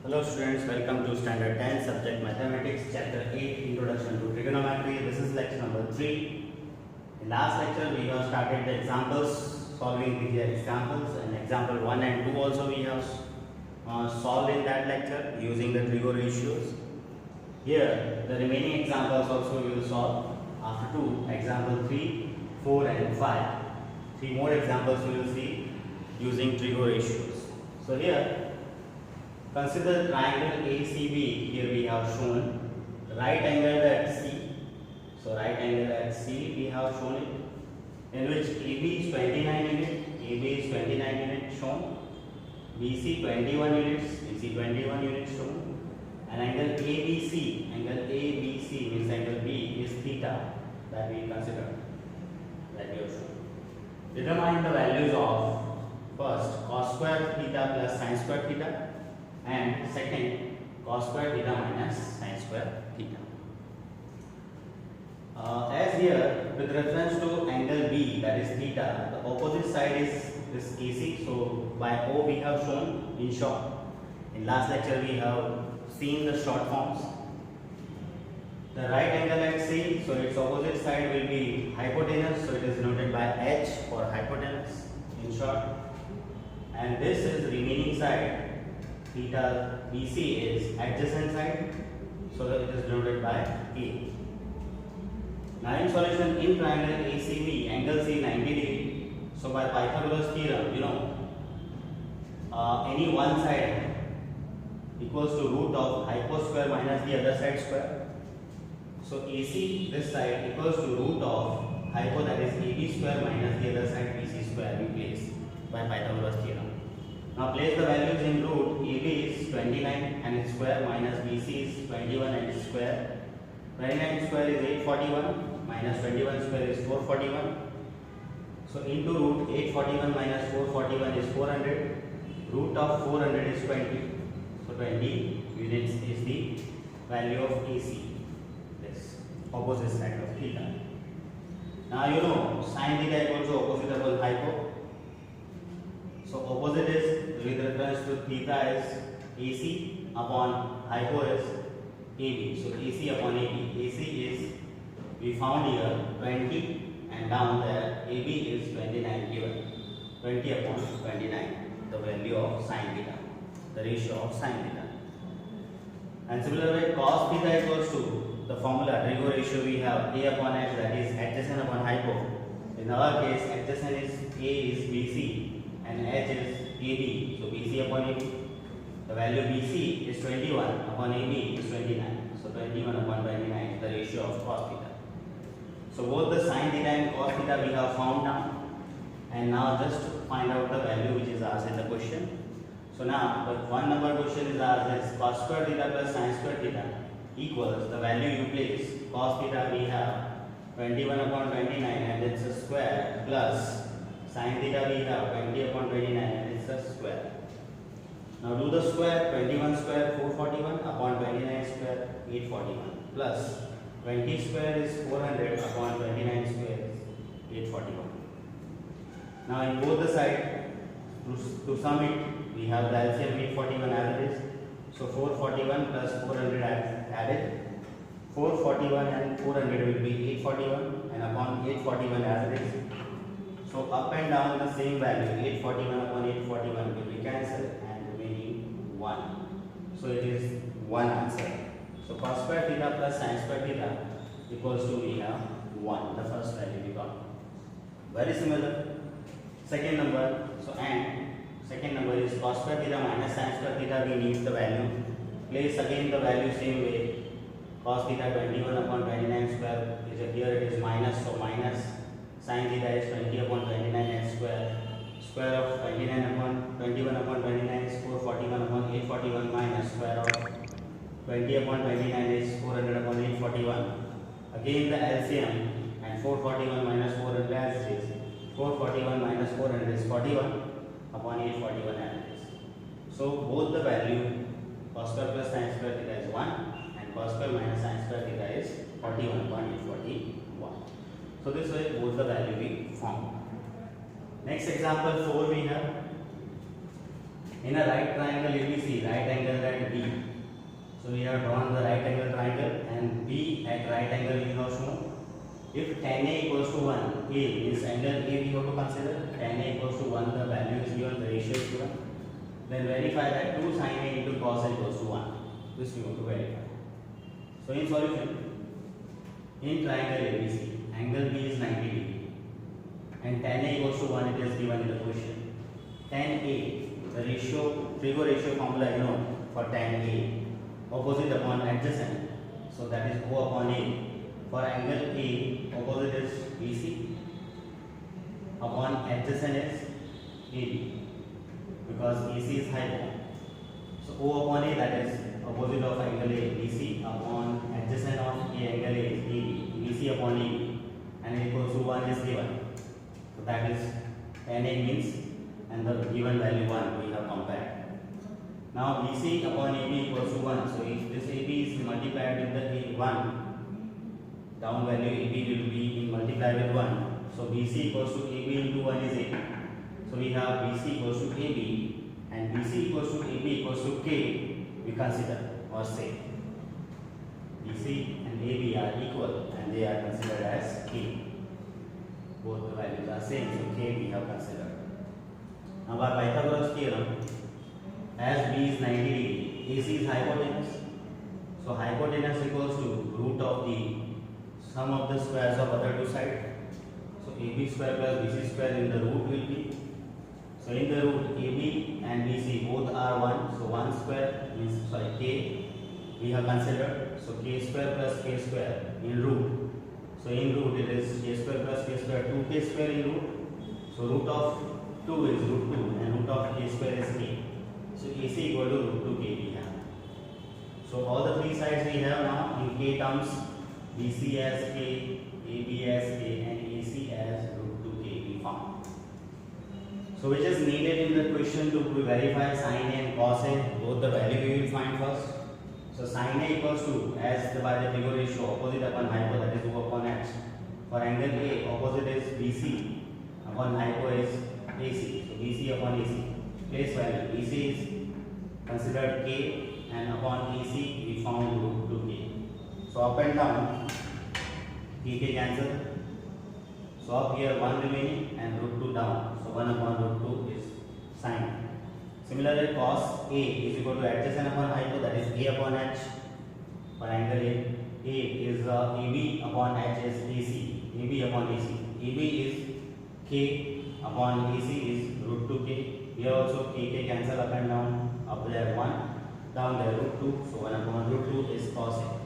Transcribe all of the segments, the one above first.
Hello students, welcome to standard 10 subject mathematics chapter 8 introduction to trigonometry. This is lecture number 3. In last lecture we have started the examples, solving the examples, and example 1 and 2 also we have solved in that lecture using the trigo ratios. Here the remaining examples also we will solve after 2, example 3, 4 and 5. 3 more examples we will see using trigo ratios. So here consider triangle ACB. Here we have shown right angle at C. So right angle at C we have shown it, in which AB is 29 units, AB is 29 units shown, BC 21 units, BC 21 units shown, and angle ABC, angle ABC means angle B is theta, that we consider, that we have shown. Determine the values of first cos square theta plus sin square theta, and second cos square theta minus sin square theta. As here with reference to angle B, that is theta, the opposite side is this AC. So by O we have shown in short. In last lecture we have seen the short forms. The right angle at C, so its opposite side will be hypotenuse, so it is denoted by H for hypotenuse in short. And this is remaining side, theta BC is adjacent side, so that it is denoted by A. Now in solution, in triangle ACB, angle C 90 degree. So by Pythagoras theorem, you know, any one side equals to root of hypo square minus the other side square. So AC this side equals to root of hypo, that is AB square minus the other side BC square, we place by Pythagoras theorem. Now place the values in root. AB is 29 and its square minus BC is 21 and its square. 29 square is 841 minus 21 square is 441. So into root 841 minus 441 is 400. Root of 400 is 20. So 20 units is the value of AC. This opposite side of theta. Now you know sin theta equals to opposite upon hypo. So opposite is with reference to theta is AC upon hypo is AB. So AC upon AB. AC is, we found here 20 and down there AB is 29 given. 20 upon 29, the value of sin theta, the ratio of sin theta. And similarly cos theta equals to the formula trigo ratio we have A upon H, that is adjacent upon hypo. In our case adjacent is A is BC and H is AB, so BC upon AB. The value BC is 21 upon AB is 29, so 21 upon 29 is the ratio of cos theta. So both the sin theta and cos theta we have found now, and now just find out the value which is asked in the question. So now the one number question is asked is cos square theta plus sin square theta equals the value you place. Cos theta we have 21 upon 29 and it's a square, plus sin theta we have 20 upon 29 and it's a square. Now do the square. 21 square 441 upon 29 square 841, plus 20 square is 400 upon 29 square is 841. Now in both the side, to sum it, we have the LCM 841 as it is. So 441 plus 400 added. 441 and 400 will be 841, and upon 841 as it is. So up and down the same value, 841 upon 841 will be cancelled and remaining 1. So it is one answer. So cos square theta plus sin square theta equals to, we have 1, the first value we got. Very similar. Second number, so and second number is cos square theta minus sin square theta, we need the value. Place again the value same way. Cos theta 21 upon 29 square is here, it is minus, so minus. Sin theta is 20 upon 29 x square. Square of 29 upon 21 upon 29 is 441 upon 841 minus square of 20 upon 29 is 400 upon 841. Again the LCM, and 441 minus 400 as it is. 441 minus 400 is 41 upon 841 as it is. So both the value cos square plus sin square theta is 1 and cos square minus sin square theta is 41 upon 841. So this way both the value we found. Next example 4 we have. In a right triangle ABC, right angle at B If tan A equals to 1, A means angle A we have to consider. Tan A equals to 1, the value is given, the ratio is given. Then verify that 2 sin A into cos A equals to 1. This we want to verify. So in solution, in triangle ABC, angle B is 90 degree and tan A equals to 1, it is given in the question. Tan A, the ratio, trigo ratio formula you know for tan A, opposite upon adjacent, so that is O upon A. For angle A, opposite is BC upon adjacent is AB, because AC is hypo. So O upon A, that is opposite of angle A, BC upon adjacent of A, angle A is AB, BC upon AB, and equals to 1 is given. So that is tan A means, and the given value 1 we have compared. Now BC upon AB equals to 1. So if this AB is multiplied with the A1, down value AB will be multiplied with 1. So BC equals to AB into 1 is A. So we have BC equals to AB, and BC equals to AB equals to K, we consider or say. BC and AB are equal and they are considered as K. Both the values are same, so K we have considered. Now by Pythagoras theorem, as B is 90 degree, AC is hypotenuse. So hypotenuse equals to root of the sum of the squares of other two sides. So AB square plus BC square in the root will be. So in the root, AB and BC both are 1. So 1 square means, sorry, K we have considered. So K square plus K square in root. So in root it is K square plus K square, 2K square in root. So root of 2 is root 2 and root of K square is K. So AC equal to root 2K we have. So all the three sides we have now in K terms, BC as K, AB as K, and AC as root 2K we found. So which is needed in the question to verify sin A and cos A, both the value we will find first. So sin A equals to, as by the trigo ratio, opposite upon hypo, that is O upon H. For angle A, opposite is BC upon hypo is AC. So BC upon AC. Place value, BC is considered K and upon AC we found root 2K. So up and down, K cancel. So up here 1 remaining and root 2 down. So 1 upon root 2 is sine. Similarly, cos A is equal to adjacent upon hypo, that is A upon H. For angle A is AB upon H is AC. AB upon AC. AB is K upon AC is root 2K. Here also K cancel up and down. Up there 1, down there root 2. So 1 upon root 2 is cos A.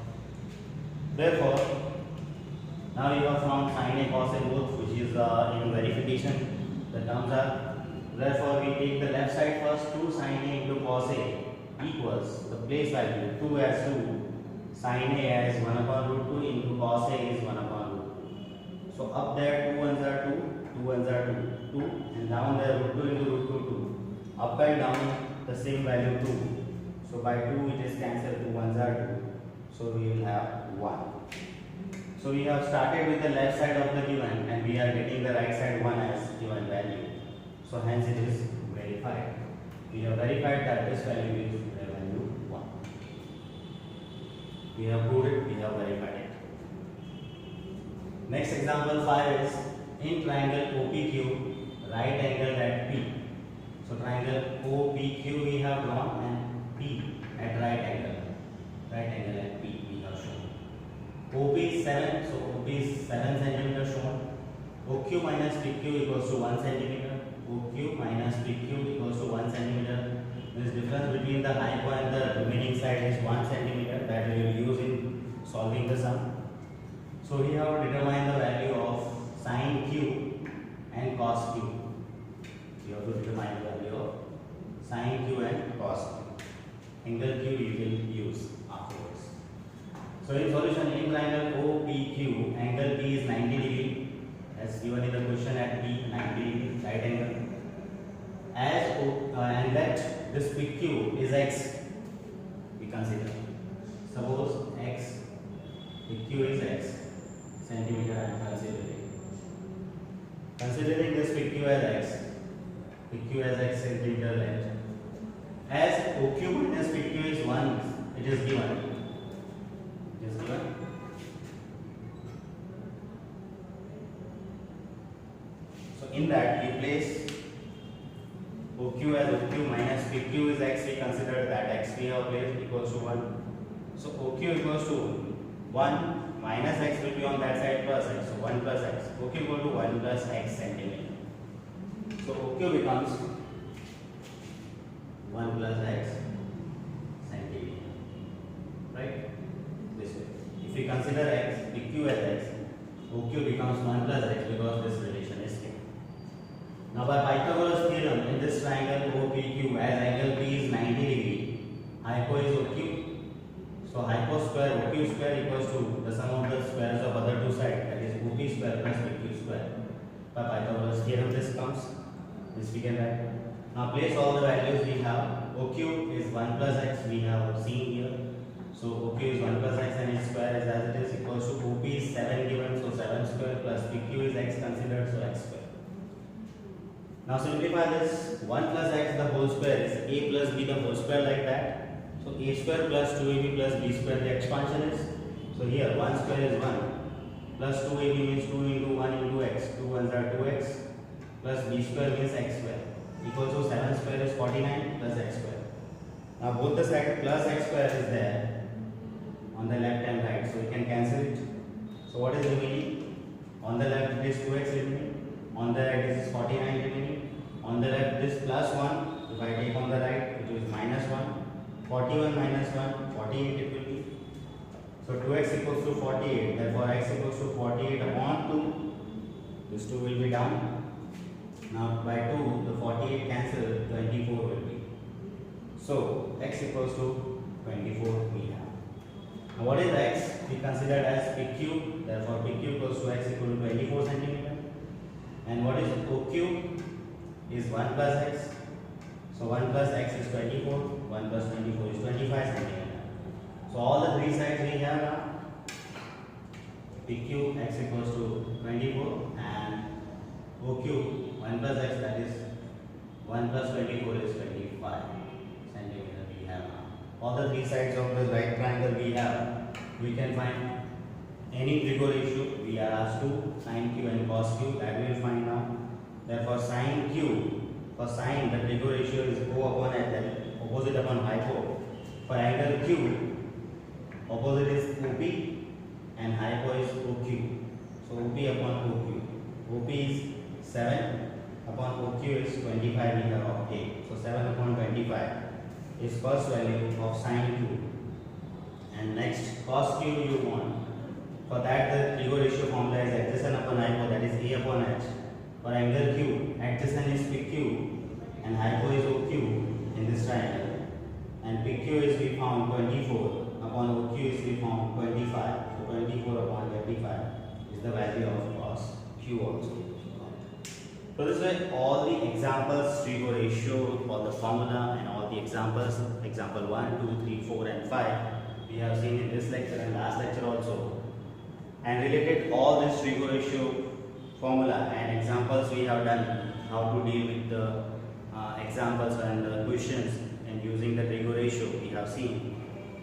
Therefore, now you have found sin A cos A both, which is in verification. The terms are, therefore we take the left side first, 2 sin A into cos A equals the place value 2 as 2, sin A as 1 upon root 2 into cos A is 1 upon root 2. So up there 2 ones are 2, 2 ones are 2, 2, and down there root 2 into root 2, 2. Up and down the same value 2. So by 2 it is cancelled, 2 ones are 2. So we will have 1. So we have started with the left side of the given and we are getting the right side 1 as given value. So hence it is verified. We have verified that this value is the value 1. We have proved it, we have verified it. Next example 5 is in triangle OPQ, right angle at P. So triangle OPQ we have drawn and P at right angle at P we have shown. OP is 7, so OP is 7 cm shown. OQ minus PQ equals to 1 cm. OQ minus PQ equals to 1 cm. This difference between the hypo and the remaining side is 1 cm that we will use in solving the sum. So we have to determine the value of sin Q and cos Q. We have to determine the value of sin Q and cos Q. Angle Q we will use afterwards. So in solution, in triangle OPQ, angle P is 90 degree as given in the question at P, 90 degree right angle. And let this PQ is X, we consider. Suppose X, PQ is X centimeter I am considering. Considering this PQ as X, PQ as X centimeter length. As OQ minus PQ is 1, it is given. replace OQ as OQ minus PQ is x, we consider that x we have placed equals to 1. So OQ equals to 1 minus x will be on that side plus x. So 1 plus x. OQ equal to 1 plus x centimeter. So OQ becomes 1 plus x centimeter. Right? This way. If we consider x, PQ as x, OQ becomes 1 plus x because this relation is here. Now by Pythagoras theorem, in this triangle OPQ, as angle P is 90 degree, hypo is OQ. So hypo square OQ square equals to the sum of the squares of other two sides, that is OP square plus PQ square. By Pythagoras theorem this comes, this we can write. Now place all the values we have. OQ is 1 plus x, we have seen here. So OQ is 1 plus x and its square is as it is equals to OP is 7 given, so 7 square plus PQ is x considered, so x square. Now simplify this. 1 plus x the whole square is a plus b the whole square, like that. So a square plus 2ab plus b square the expansion is. So here 1 square is 1 plus 2ab means 2 into 1 into x. 2 ones are 2x plus b square means x square equals to 7 square is 49 plus x square. Now both the side plus x square is there on the left and right, so we can cancel it. So what is remaining? On the left it is 2x remaining, on the right it is 49 remaining, on the left this plus 1, if I take on the right it is minus 1, 41 minus 1, 48 it will be. So 2x equals to 48, therefore x equals to 48 upon 2, this 2 will be down. Now by 2 the 48 cancel, 24 will be. So x equals to 24 we have. Now what is x? We considered as PQ, therefore PQ equals to x equal to 24 centimeter. And what is OQ? Is 1 plus x. So 1 plus x is 24, 1 plus 24 is 25 centimeter. So all the three sides we have now. PQ x equals to 24 and OQ 1 plus x, that is 1 plus 24 is 25 centimeter we have now. All the three sides of the right triangle we have, we can find any trigo ratio. We are asked to sin q and cos q, that we will find now. Therefore sin q, for sine the trigo ratio is O upon H, that is opposite upon hypo. For angle q, opposite is OP and hypo is OQ. So OP upon OQ. OP is 7 upon OQ is 25 we have obtained. So 7 upon 25 is first value of sin q. And next cos q you want. For that the trigo ratio formula is adjacent upon hypo, that is A upon H. For angle q, adjacent is PQ and hypo is OQ in this triangle. And PQ is we found 24 upon OQ is we found 25. So 24 upon 25 is the value of cos q also. So this way all the examples, trigo ratio, all the formula and all the examples, example 1, 2, 3, 4 and 5 we have seen in this lecture and last lecture also. And related all this trigo ratio formula and examples we have done, how to deal with the examples and the questions and using the trigo ratio we have seen.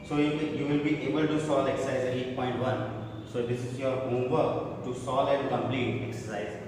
So you will be able to solve exercise 8.1. So this is your homework to solve and complete exercise